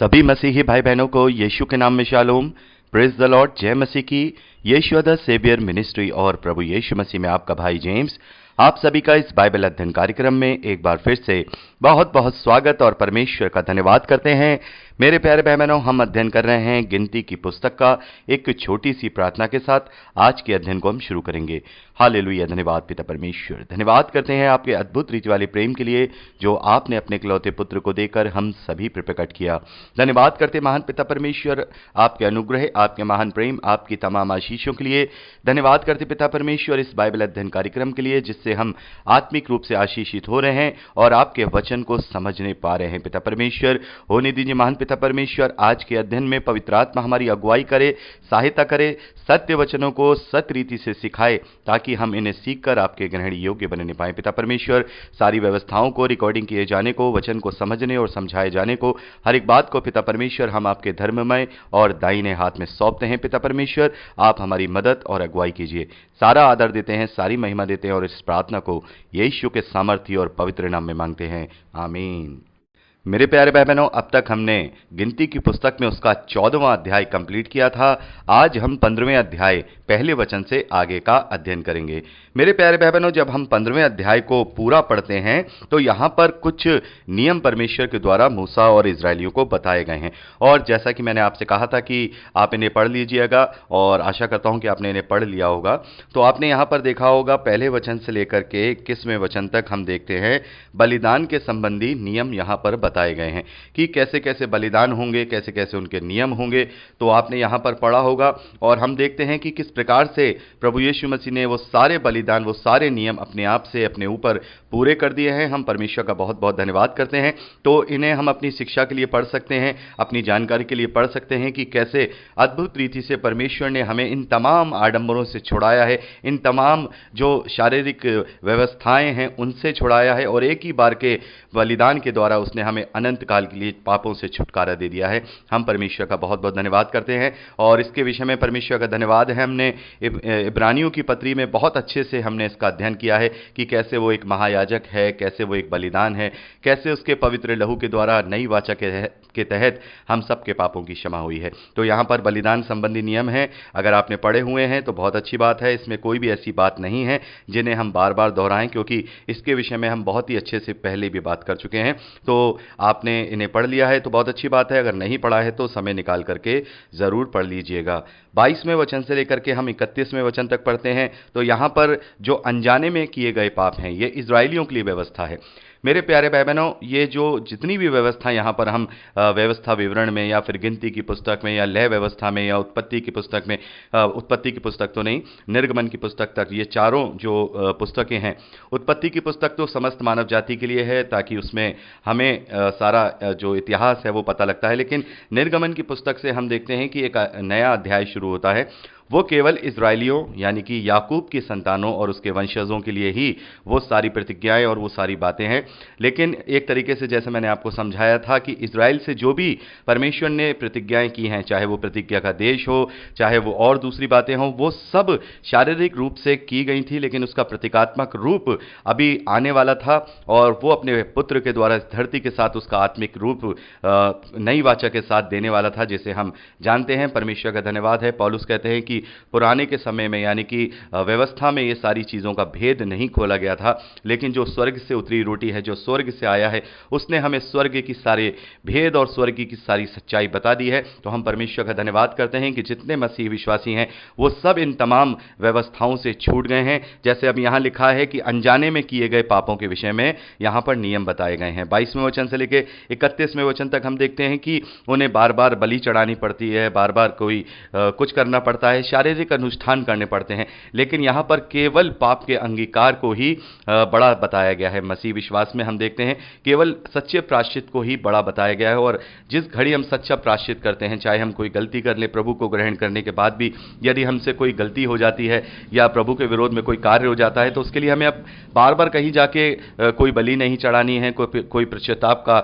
सभी मसीही भाई बहनों को यीशु के नाम में शालोम। Praise the Lord. जय मसीह की। यीशु द सेवियर मिनिस्ट्री और प्रभु यीशु मसीह में आपका भाई जेम्स आप सभी का इस बाइबल अध्ययन कार्यक्रम में एक बार फिर से बहुत बहुत स्वागत और परमेश्वर का धन्यवाद करते हैं। मेरे प्यारे भाई बहनों, हम अध्ययन कर रहे हैं गिनती की पुस्तक का। एक छोटी सी प्रार्थना के साथ आज के अध्ययन को हम शुरू करेंगे। हालेलुया। धन्यवाद पिता परमेश्वर, धन्यवाद करते हैं आपके अद्भुत रीति वाले प्रेम के लिए जो आपने अपने इकलौते पुत्र को देकर हम सभी पर प्रकट किया। धन्यवाद करते महान पिता परमेश्वर आपके अनुग्रह, आपके महान प्रेम, आपकी तमाम आशीषों के लिए। धन्यवाद करते पिता परमेश्वर इस बाइबल अध्ययन कार्यक्रम के लिए जिससे हम आत्मिक रूप से आशीषित हो रहे हैं और आपके वचन को समझने पा रहे हैं। पिता परमेश्वर होने दीजिए महान पिता परमेश्वर आज के अध्ययन में पवित्र आत्मा हमारी अगुवाई करे, सहायता करे, सत्य वचनों को सत्य रीति से सिखाए ताकि हम इन्हें सीखकर आपके ग्रहण योग्य बनने पाए। पिता परमेश्वर सारी व्यवस्थाओं को, रिकॉर्डिंग किए जाने को, वचन को समझने और समझाए जाने को, हर एक बात को पिता परमेश्वर हम आपके धर्ममय और दाहिने हाथ में सौंपते हैं। पिता परमेश्वर आप हमारी मदद और अगुवाई कीजिए। सारा आदर देते हैं, सारी महिमा देते हैं और इस प्रार्थना को यीशु के सामर्थ्य और पवित्र नाम में मांगते हैं, आमीन। मेरे प्यारे भाई बहनों, अब तक हमने गिनती की पुस्तक में उसका 14वां अध्याय कंप्लीट किया था। आज हम 15वें अध्याय पहले वचन से आगे का अध्ययन करेंगे। मेरे प्यारे भाई बहनों, जब हम 15वें अध्याय को पूरा पढ़ते हैं तो यहाँ पर कुछ नियम परमेश्वर के द्वारा मूसा और इजरायलियों को बताए गए हैं और जैसा कि मैंने आपसे कहा था कि आप इन्हें पढ़ लीजिएगा और आशा करता हूँ कि आपने इन्हें पढ़ लिया होगा। तो आपने यहाँ पर देखा होगा पहले वचन से लेकर के 21वें वचन तक हम देखते हैं बलिदान के संबंधी नियम यहाँ पर बताए गए हैं कि कैसे कैसे बलिदान होंगे, कैसे कैसे उनके नियम होंगे। तो आपने यहाँ पर पढ़ा होगा और हम देखते हैं कि किस प्रकार से प्रभु यीशु मसीह ने वो सारे बलिदान, वो सारे नियम अपने आप से अपने ऊपर पूरे कर दिए हैं। हम परमेश्वर का बहुत बहुत धन्यवाद करते हैं। तो इन्हें हम अपनी शिक्षा के लिए पढ़ सकते हैं, अपनी जानकारी के लिए पढ़ सकते हैं कि कैसे अद्भुत रीति से परमेश्वर ने हमें इन तमाम आडंबरों से छुड़ाया है, इन तमाम जो शारीरिक व्यवस्थाएं हैं उनसे छुड़ाया है और एक ही बार के बलिदान के द्वारा उसने हमें अनंत काल के लिए पापों से छुटकारा दे दिया है। हम परमेश्वर का बहुत बहुत धन्यवाद करते हैं और इसके विषय में परमेश्वर का धन्यवाद है। हमने इब्रानियों की पत्री में बहुत अच्छे से हमने इसका अध्ययन किया है कि कैसे वो एक महायाजक है, कैसे वो एक बलिदान है, कैसे उसके पवित्र लहू के द्वारा नई वाचा के तहत हम सबके पापों की क्षमा हुई है। तो यहाँ पर बलिदान संबंधी नियम है, अगर आपने पढ़े हुए हैं तो बहुत अच्छी बात है। इसमें कोई भी ऐसी बात नहीं है जिन्हें हम बार बार दोहराएं क्योंकि इसके विषय में हम बहुत ही अच्छे से पहले भी बात कर चुके हैं। तो आपने इन्हें पढ़ लिया है तो बहुत अच्छी बात है, अगर नहीं पढ़ा है तो समय निकाल करके ज़रूर पढ़ लीजिएगा। 22वें वचन से लेकर के हम 31वें वचन तक पढ़ते हैं। तो यहाँ पर जो अनजाने में किए गए पाप हैं ये इजरायलियों के लिए व्यवस्था है। मेरे प्यारे भाई बहनों, ये जो जितनी भी व्यवस्था यहाँ पर हम व्यवस्था विवरण में या फिर गिनती की पुस्तक में या लय व्यवस्था में या उत्पत्ति की पुस्तक में, उत्पत्ति की पुस्तक तो नहीं, निर्गमन की पुस्तक तक, ये चारों जो पुस्तकें हैं, उत्पत्ति की पुस्तक तो समस्त मानव जाति के लिए है ताकि उसमें हमें सारा जो इतिहास है वो पता लगता है। लेकिन निर्गमन की पुस्तक से हम देखते हैं कि एक नया अध्याय शुरू होता है। वो केवल इजरायलियों यानी कि याकूब की संतानों और उसके वंशजों के लिए ही वो सारी प्रतिज्ञाएं और वो सारी बातें हैं। लेकिन एक तरीके से जैसे मैंने आपको समझाया था कि इजराइल से जो भी परमेश्वर ने प्रतिज्ञाएं की हैं, चाहे वो प्रतिज्ञा का देश हो, चाहे वो और दूसरी बातें हों, वो सब शारीरिक रूप से की गई थी लेकिन उसका प्रतीकात्मक रूप अभी आने वाला था और वो अपने पुत्र के द्वारा इस धरती के साथ उसका आत्मिक रूप नई वाचा के साथ देने वाला था, जिसे हम जानते हैं। परमेश्वर का धन्यवाद है। पौलुस कहते हैं कि पुराने के समय में यानी कि व्यवस्था में ये सारी चीज़ों का भेद नहीं खोला गया था, लेकिन जो स्वर्ग से उतरी रोटी है, जो स्वर्ग से आया है, उसने हमें स्वर्ग की सारे भेद और स्वर्ग की सारी सच्चाई बता दी है। तो हम परमेश्वर का धन्यवाद करते हैं कि जितने मसीह विश्वासी हैं वो सब इन तमाम व्यवस्थाओं से छूट गए हैं। जैसे अब यहाँ लिखा है कि अनजाने में किए गए पापों के विषय में यहाँ पर नियम बताए गए हैं। 22वें वचन से लेकर 31वें वचन तक हम देखते हैं कि उन्हें बार बार बलि चढ़ानी पड़ती है, बार बार कोई कुछ करना पड़ता है, शारीरिक अनुष्ठान करने पड़ते हैं। लेकिन यहाँ पर केवल पाप के अंगीकार को ही बड़ा बताया गया है। मसीह विश्वास में हम देखते हैं केवल सच्चे प्रायश्चित को ही बड़ा बताया गया है और जिस घड़ी हम सच्चा प्रायश्चित करते हैं, चाहे हम कोई गलती कर ले, प्रभु को ग्रहण करने के बाद भी यदि हमसे कोई गलती हो जाती है या प्रभु के विरोध में कोई कार्य हो जाता है तो उसके लिए हमें अब बार बार कहीं जाके कोई बलि नहीं चढ़ानी है, कोई पश्चाताप का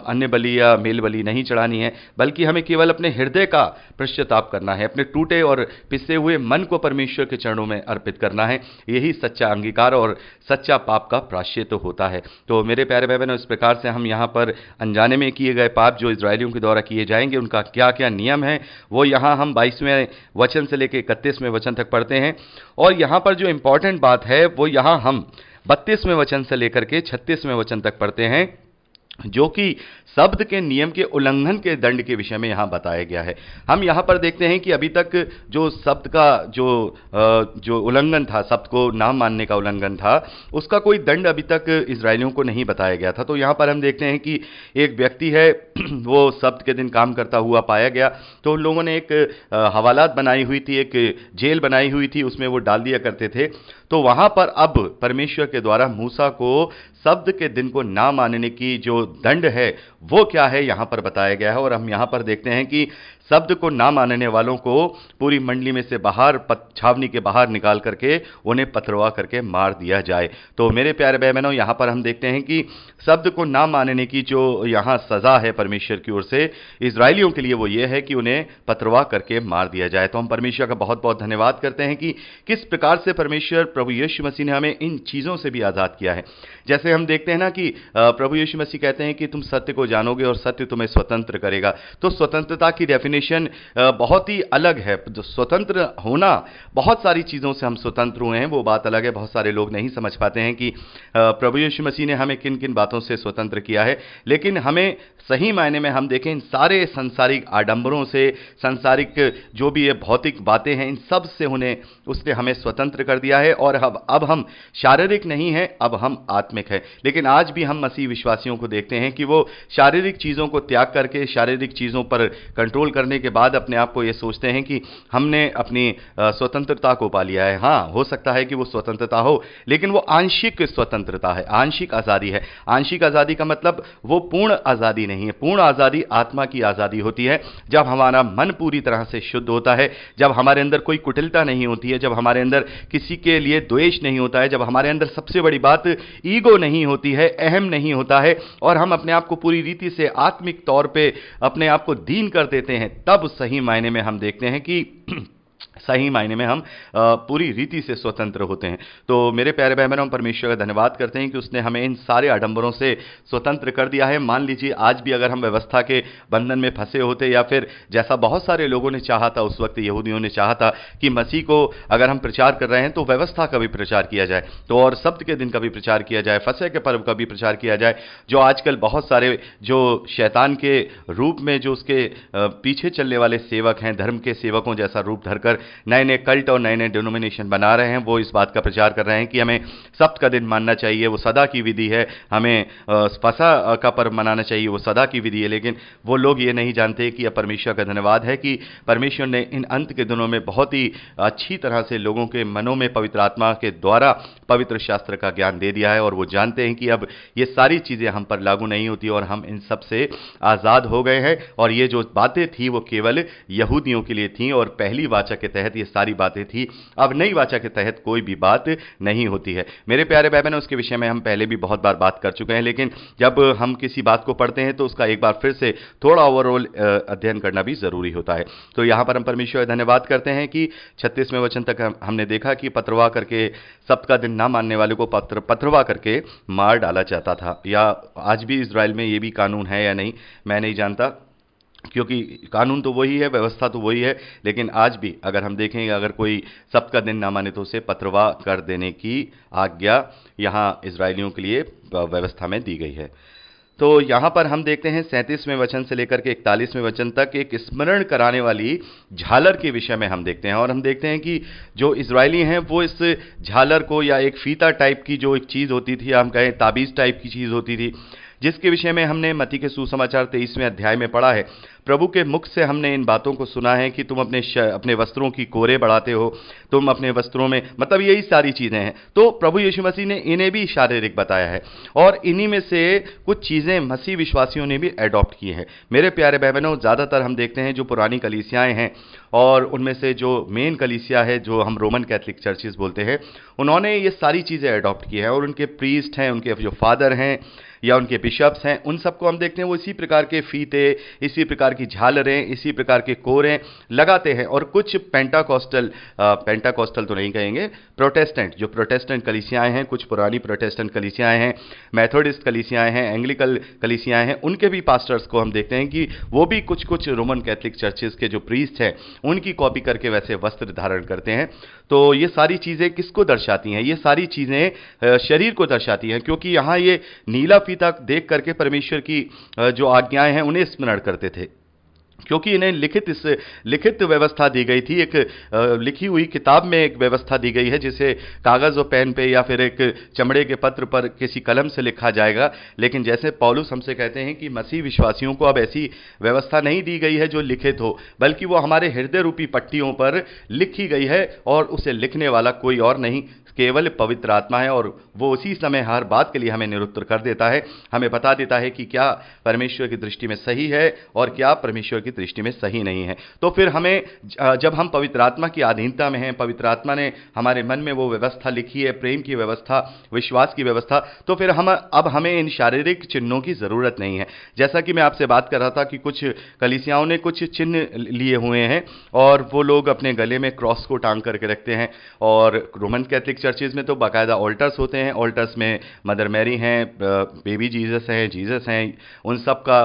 अन्य बलि या मेल बलि नहीं चढ़ानी है, बल्कि हमें केवल अपने हृदय का पश्चाताप करना है, अपने टूटे और पिसे हुए मन को परमेश्वर के चरणों में अर्पित करना है। यही सच्चा अंगीकार और सच्चा पाप का प्रायश्चित होता है। तो मेरे प्यारे भाई बहनों, इस प्रकार से हम यहाँ पर अनजाने में किए गए पाप जो इजरायलियों के द्वारा किए जाएंगे, उनका क्या क्या नियम है, वो यहाँ हम 22वें वचन से लेकर 31वें वचन तक पढ़ते हैं। और यहाँ पर जो इंपॉर्टेंट बात है वो यहाँ हम 32वें वचन से लेकर के 36वें वचन तक पढ़ते हैं, जो कि शब्द के नियम के उल्लंघन के दंड के विषय में यहां बताया गया है। हम यहां पर देखते हैं कि अभी तक जो शब्द का जो उल्लंघन था, शब्द को ना मानने का उल्लंघन था, उसका कोई दंड अभी तक इजरायलियों को नहीं बताया गया था। तो यहां पर हम देखते हैं कि एक व्यक्ति है, वो शब्द के दिन काम करता हुआ पाया गया, तो उन लोगों ने एक हवालात बनाई हुई थी, एक जेल बनाई हुई थी, उसमें वो डाल दिया करते थे। तो वहां पर अब परमेश्वर के द्वारा मूसा को शब्द के दिन को ना मानने की जो दंड है वो क्या है यहां पर बताया गया है। और हम यहां पर देखते हैं कि शब्द को ना मानने वालों को पूरी मंडली में से बाहर, छावनी के बाहर निकाल करके उन्हें पथरवा करके मार दिया जाए। तो मेरे प्यारे भाई बहनों, यहां पर हम देखते हैं कि शब्द को ना मानने की जो यहां सजा है परमेश्वर की ओर से इजरायलियों के लिए, वो ये है कि उन्हें पथरवा करके मार दिया जाए। तो हम परमेश्वर का बहुत बहुत धन्यवाद करते हैं कि किस प्रकार से परमेश्वर प्रभु यीशु मसीह ने हमें इन चीजों से भी आजाद किया है। जैसे हम देखते हैं ना कि प्रभु यीशु मसीह कहते हैं कि तुम सत्य को जानोगे और सत्य तुम्हें स्वतंत्र करेगा। तो स्वतंत्रता की डेफिनेशन बहुत ही अलग है। जो स्वतंत्र होना, बहुत सारी चीज़ों से हम स्वतंत्र हुए हैं, वो बात अलग है। बहुत सारे लोग नहीं समझ पाते हैं कि प्रभु यीशु मसीह ने हमें किन किन बातों से स्वतंत्र किया है। लेकिन हमें सही मायने में हम देखें, इन सारे सांसारिक आडंबरों से, सांसारिक जो भी ये भौतिक बातें हैं, इन सब से उसने हमें स्वतंत्र कर दिया है। और अब हम शारीरिक नहीं हैं, अब हम आत्मिक हैं। लेकिन आज भी हम मसीह विश्वासियों को देखते हैं कि वो शारीरिक चीज़ों को त्याग करके, शारीरिक चीज़ों पर कंट्रोल करने के बाद अपने आप को ये सोचते हैं कि हमने अपनी स्वतंत्रता को पा लिया है। हाँ, हो सकता है कि वो स्वतंत्रता हो, लेकिन वो आंशिक स्वतंत्रता है, आंशिक आज़ादी है। आंशिक आज़ादी का मतलब वो पूर्ण आज़ादी नहीं है। पूर्ण आज़ादी आत्मा की आज़ादी होती है, जब हमारा मन पूरी तरह से शुद्ध होता है, जब हमारे अंदर कोई कुटिलता नहीं होती है, जब हमारे अंदर किसी के लिए द्वेष नहीं होता है, जब हमारे अंदर सबसे बड़ी बात ईगो नहीं होती है, अहम नहीं होता है, और हम अपने आप को पूरी रीति से आत्मिक तौर पे अपने आप को दीन कर देते हैं, तब सही मायने में हम देखते हैं कि सही मायने में हम पूरी रीति से स्वतंत्र होते हैं। तो मेरे प्यारे भाई बहनों, हम परमेश्वर का धन्यवाद करते हैं कि उसने हमें इन सारे आडंबरों से स्वतंत्र कर दिया है। मान लीजिए आज भी अगर हम व्यवस्था के बंधन में फंसे होते, या फिर जैसा बहुत सारे लोगों ने चाहा था, उस वक्त यहूदियों ने चाहा था कि मसीह को अगर हम प्रचार कर रहे हैं तो व्यवस्था का भी प्रचार किया जाए, तो और शब्द के दिन का भी प्रचार किया जाए, फसह के पर्व का भी प्रचार किया जाए, जो आजकल बहुत सारे जो शैतान के रूप में जो उसके पीछे चलने वाले सेवक हैं, धर्म के सेवकों जैसा रूप धरकर नए नए कल्ट और नए नए डिनोमिनेशन बना रहे हैं, वो इस बात का प्रचार कर रहे हैं कि हमें सब्त का दिन मानना चाहिए, वो सदा की विधि है, हमें फसह का पर्व मनाना चाहिए, वो सदा की विधि है। लेकिन वो लोग ये नहीं जानते कि अब परमेश्वर का धन्यवाद है कि परमेश्वर ने इन अंत के दिनों में बहुत ही अच्छी तरह से लोगों के मनों में पवित्र आत्मा के द्वारा पवित्र शास्त्र का ज्ञान दे दिया है, और वो जानते हैं कि अब ये सारी चीज़ें हम पर लागू नहीं होती और हम इन सब से आज़ाद हो गए हैं। और ये जो बातें थी वो केवल यहूदियों के लिए थी, और पहली वाचा के तहत ये सारी बातें थी। अब नई वाचा के तहत कोई भी बात नहीं होती है। मेरे प्यारे भाई बहनों, उसके विषय में हम पहले भी बहुत बार बात कर चुके हैं, लेकिन जब हम किसी बात को पढ़ते हैं तो उसका एक बार फिर से थोड़ा ओवरऑल अध्ययन करना भी जरूरी होता है। तो यहां पर हम परमेश्वर का धन्यवाद करते हैं कि 36वें वचन तक हमने देखा कि पथरवा करके, सब्त का दिन ना मानने वाले को पथरवा करके मार डाला जाता था। या आज भी इजराइल में ये भी कानून है या नहीं मैं नहीं जानता, क्योंकि कानून तो वही है, व्यवस्था तो वही है, लेकिन आज भी अगर हम देखेंगे, अगर कोई सब्त का दिन ना माने तो उसे पथरवा कर देने की आज्ञा यहाँ इजरायलियों के लिए व्यवस्था में दी गई है। तो यहाँ पर हम देखते हैं 37वें वचन से लेकर के 41वें वचन तक एक स्मरण कराने वाली झालर के विषय में हम देखते हैं, और हम देखते हैं कि जो इजरायली हैं वो इस झालर को, या एक फीता टाइप की जो एक चीज़ होती थी, हम कहें ताबीज़ टाइप की चीज़ होती थी, जिसके विषय में हमने मत्ती के सुसमाचार 23वें अध्याय में पढ़ा है। प्रभु के मुख से हमने इन बातों को सुना है कि तुम अपने वस्त्रों की कोरे बढ़ाते हो, तुम अपने वस्त्रों में, मतलब यही सारी चीज़ें हैं। तो प्रभु यीशु मसीह ने इन्हें भी शारीरिक बताया है, और इन्हीं में से कुछ चीज़ें मसीह विश्वासियों ने भी एडॉप्ट की हैं। मेरे प्यारे भाई बहनों, ज़्यादातर हम देखते हैं जो पुरानी कलीसियाएँ हैं, और उनमें से जो मेन कलीसिया है, जो हम रोमन कैथलिक चर्चेस बोलते हैं, उन्होंने ये सारी चीज़ें एडॉप्ट की हैं, और उनके प्रीस्ट हैं, उनके जो फादर हैं, या उनके बिशप्स हैं, उन सबको हम देखते हैं वो इसी प्रकार के फीते, इसी प्रकार की झालरें, इसी प्रकार के कोरें लगाते हैं। और कुछ पेंटाकोस्टल तो नहीं कहेंगे, प्रोटेस्टेंट, जो प्रोटेस्टेंट कलीसियाएं हैं, कुछ पुरानी प्रोटेस्टेंट कलीसियाएं हैं, मेथोडिस्ट कलीसियाएं हैं, एंग्लिकल कलीसियाएं हैं, उनके भी पास्टर्स को हम देखते हैं कि वो भी कुछ कुछ रोमन कैथोलिक चर्चेस के जो प्रीस्ट हैं उनकी कॉपी करके वैसे वस्त्र धारण करते हैं। तो ये सारी चीजें किसको दर्शाती हैं? ये सारी चीजें शरीर को दर्शाती हैं, क्योंकि यहां ये नीला फीता देख करके परमेश्वर की जो आज्ञाएं हैं उन्हें स्मरण करते थे, क्योंकि इन्हें लिखित व्यवस्था दी गई थी। एक लिखी हुई किताब में एक व्यवस्था दी गई है, जिसे कागज और पेन पे या फिर एक चमड़े के पत्र पर किसी कलम से लिखा जाएगा। लेकिन जैसे पौलुस हमसे कहते हैं कि मसीह विश्वासियों को अब ऐसी व्यवस्था नहीं दी गई है जो लिखित हो, बल्कि वो हमारे हृदय रूपी पट्टियों पर लिखी गई है, और उसे लिखने वाला कोई और नहीं, केवल पवित्र आत्मा है। और वो उसी समय हर बात के लिए हमें निरुत्तर कर देता है, हमें बता देता है कि क्या परमेश्वर की दृष्टि में सही है और क्या परमेश्वर की दृष्टि में सही नहीं है। तो फिर हमें, जब हम पवित्र आत्मा की अधीनता में हैं, पवित्र आत्मा ने हमारे मन में वो व्यवस्था लिखी है, प्रेम की व्यवस्था, विश्वास की व्यवस्था, तो फिर अब हमें इन शारीरिक चिन्हों की जरूरत नहीं है। जैसा कि मैं आपसे बात कर रहा था कि कुछ कलीसियाओं ने कुछ चिन्ह लिए हुए हैं, और वो लोग अपने गले में क्रॉस को टांग करके रखते हैं। और रोमन कैथोलिक चर्चेज में तो बाकायदा ऑल्टर्स होते हैं, ऑल्टर्स में मदर मैरी हैं, बेबी जीसस हैं, उन सब का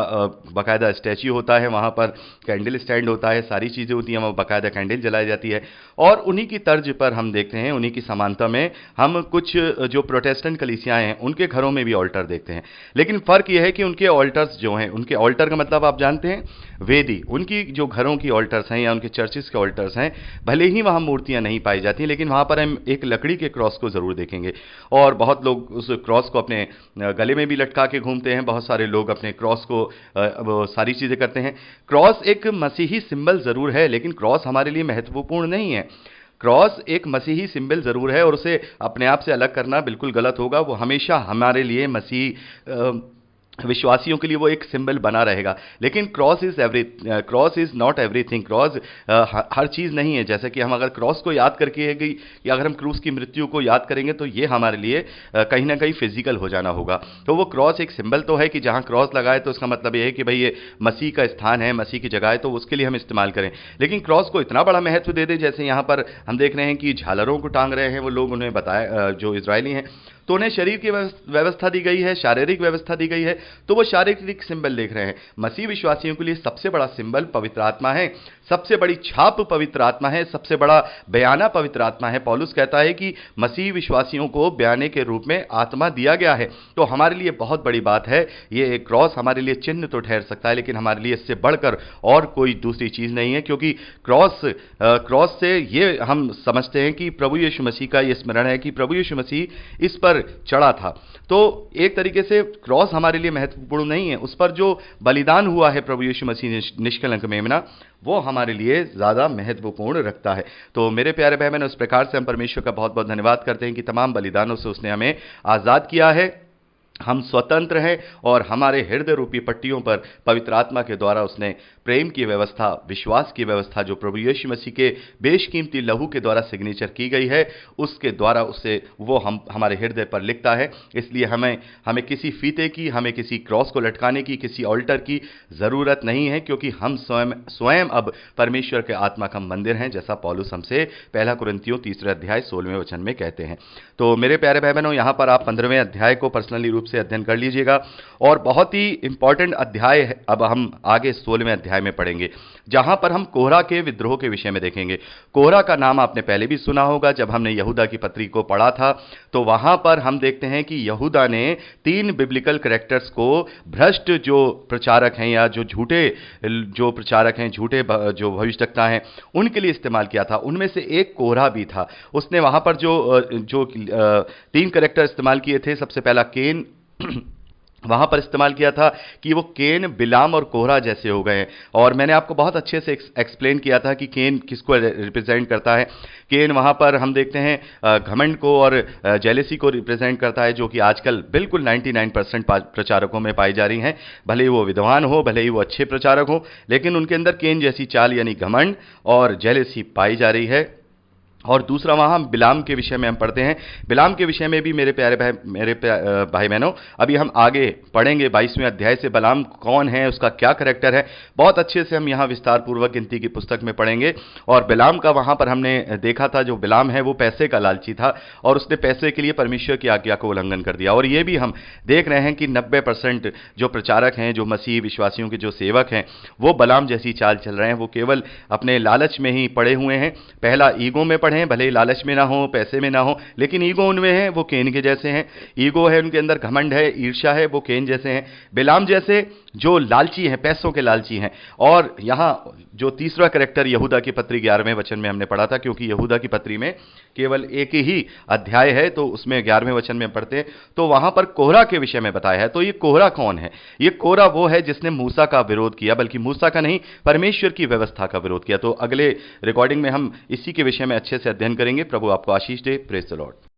बाकायदा स्टैच्यू होता है, वहाँ पर कैंडल स्टैंड होता है, सारी चीज़ें होती हैं, वहाँ बाकायदा कैंडल जलाई जाती है। और उन्हीं की तर्ज पर हम देखते हैं, उन्हीं की समानता में हम कुछ जो प्रोटेस्टेंट कलीसियाएं हैं उनके घरों में भी ऑल्टर देखते हैं। लेकिन फ़र्क यह है कि उनके ऑल्टर्स जो हैं, उनके ऑल्टर का मतलब आप जानते हैं, वेदी। उनकी जो घरों की ऑल्टर्स हैं या उनके चर्चिस के ऑल्टर्स हैं, भले ही वहाँ मूर्तियाँ नहीं पाई जाती, लेकिन वहाँ पर हम एक लकड़ी के क्रॉस को ज़रूर देखेंगे। और बहुत लोग उस क्रॉस को अपने गले में भी लटका के घूमते हैं, बहुत सारे लोग अपने क्रॉस को वो सारी चीज़ें करते हैं। क्रॉस एक मसीही सिंबल ज़रूर है, लेकिन क्रॉस हमारे लिए महत्वपूर्ण नहीं है। क्रॉस एक मसीही सिंबल ज़रूर है, और उसे अपने आप से अलग करना बिल्कुल गलत होगा। वो हमेशा हमारे लिए मसीह विश्वासियों के लिए वो एक सिंबल बना रहेगा। लेकिन cross is not everything. Cross हर चीज़ नहीं है। जैसे कि हम अगर क्रॉस को याद करके या अगर हम क्रूस की मृत्यु को याद करेंगे तो ये हमारे लिए कहीं ना कहीं फिजिकल हो जाना होगा। तो वो क्रॉस एक सिंबल तो है कि जहाँ क्रॉस लगाए तो उसका मतलब ये है कि भाई ये मसीह का स्थान है, मसीह की जगह है, तो उसके लिए हम इस्तेमाल करें। लेकिन क्रॉस को इतना बड़ा महत्व दे दे, जैसे यहाँ पर हम देख रहे हैं कि झालरों को टांग रहे हैं वो लोग, उन्हें बताया जो इजरायली हैं, तो उन्हें शरीर की व्यवस्था दी गई है, शारीरिक व्यवस्था दी गई है, तो वो शारीरिक सिंबल देख रहे हैं। मसीह विश्वासियों के लिए सबसे बड़ा सिंबल पवित्र आत्मा है, सबसे बड़ी छाप पवित्र आत्मा है, सबसे बड़ा बयाना पवित्र आत्मा है। पौलुस कहता है कि मसीह विश्वासियों को बयाने के रूप में आत्मा दिया गया है। तो हमारे लिए बहुत बड़ी बात है। ये एक क्रॉस हमारे लिए चिन्ह तो ठहर सकता है, लेकिन हमारे लिए इससे बढ़कर और कोई दूसरी चीज़ नहीं है, क्योंकि क्रॉस से ये हम समझते हैं कि प्रभु यीशु मसीह का ये स्मरण है कि प्रभु यीशु मसीह इस पर चढ़ा था। तो एक तरीके से क्रॉस हमारे लिए महत्वपूर्ण नहीं है, उस पर जो बलिदान हुआ है प्रभु यीशु मसीह निष्कलंक मेमना, वो हमारे लिए ज़्यादा महत्वपूर्ण रखता है। तो मेरे प्यारे भाई बहन, उस प्रकार से हम परमेश्वर का बहुत बहुत धन्यवाद करते हैं कि तमाम बलिदानों से उसने हमें आज़ाद किया है। हम स्वतंत्र हैं, और हमारे हृदय रूपी पट्टियों पर पवित्र आत्मा के द्वारा उसने प्रेम की व्यवस्था, विश्वास की व्यवस्था, जो प्रभु यीशु मसीह के बेशकीमती लहू के द्वारा सिग्नेचर की गई है, उसके द्वारा उसे वो हमारे हृदय पर लिखता है। इसलिए हमें किसी फीते की, हमें किसी क्रॉस को लटकाने की, किसी ऑल्टर की ज़रूरत नहीं है, क्योंकि हम स्वयं अब परमेश्वर के आत्मा का मंदिर हैं, जैसा पौलुस हमसे 1 कुरिन्थियों 3 अध्याय 16वें वचन में कहते हैं। तो मेरे प्यारे भाई बहनों, यहाँ पर आप 15वें अध्याय को पर्सनली रूप से अध्ययन कर लीजिएगा, और बहुत ही इंपॉर्टेंट अध्याय है। अब हम आगे 16वें अध्याय में पढ़ेंगे, जहां पर हम कोरह के विद्रोह के विषय में देखेंगे। कोरह का नाम आपने पहले भी सुना होगा, जब हमने यहूदा की पत्री को पढ़ा था, तो वहां पर हम देखते हैं कि यहूदा ने 3 बिब्लिकल कैरेक्टर्स को भ्रष्ट जो प्रचारक हैं या जो झूठे जो प्रचारक हैं, झूठे जो भविष्यवक्ता हैं, उनके लिए इस्तेमाल किया था। उनमें से एक कोरह भी था। उसने वहां पर जो 3 कैरेक्टर इस्तेमाल किए थे। सबसे पहला केन वहां पर इस्तेमाल किया था कि वो केन, बिलाम और कोरह जैसे हो गए हैं। और मैंने आपको बहुत अच्छे से एक्सप्लेन किया था कि केन किसको रिप्रेजेंट करता है। केन वहां पर हम देखते हैं घमंड को और जेलेसी को रिप्रेजेंट करता है, जो कि आजकल बिल्कुल 99% प्रचारकों में पाई जा रही हैं। भले ही वो विद्वान हो, भले ही वो अच्छे प्रचारक हो, लेकिन उनके अंदर केन जैसी चाल यानी घमंड और जेलेसी पाई जा रही है। और दूसरा वहां हम बिलाम के विषय में हम पढ़ते हैं। बिलाम के विषय में भी मेरे प्यारे भाई बहनों, अभी हम आगे पढ़ेंगे 22वें अध्याय से। बिलाम कौन है, उसका क्या करैक्टर है, बहुत अच्छे से हम यहाँ विस्तार पूर्वक गिनती की पुस्तक में पढ़ेंगे। और बिलाम का वहां पर हमने देखा था, जो बिलाम है वो पैसे का लालची था और उसने पैसे के लिए परमेश्वर की आज्ञा को उल्लंघन कर दिया। और ये भी हम देख रहे हैं कि 90% जो प्रचारक हैं, जो मसीह विश्वासियों के जो सेवक हैं, वो बिलाम जैसी चाल चल रहे हैं। वो केवल अपने लालच में ही पड़े हुए हैं। पहला ईगो में पड़े हैं, भले ही लालच में ना हो, पैसे में ना हो, लेकिन ईगो उनमें है, वो केन के जैसे हैं। ईगो है उनके अंदर, घमंड है, ईर्ष्या है, वो केन जैसे हैं। बिलाम जैसे जो लालची हैं, पैसों के लालची हैं। और यहां जो तीसरा कैरेक्टर यहूदा की पत्री 11वें वचन में हमने पढ़ा था, क्योंकि यहूदा की पत्री में केवल एक ही अध्याय है, तो उसमें 11वें वचन में पढ़ते हैं, तो वहां पर कोहरा के विषय में बताया है। तो ये कोहरा कौन है? ये कोहरा वो है जिसने मूसा का विरोध किया, बल्कि मूसा का नहीं, परमेश्वर की व्यवस्था का विरोध किया। तो अगले रिकॉर्डिंग में हम इसी के विषय में अच्छे से अध्ययन करेंगे। प्रभु आपको आशीष दे। Praise the Lord.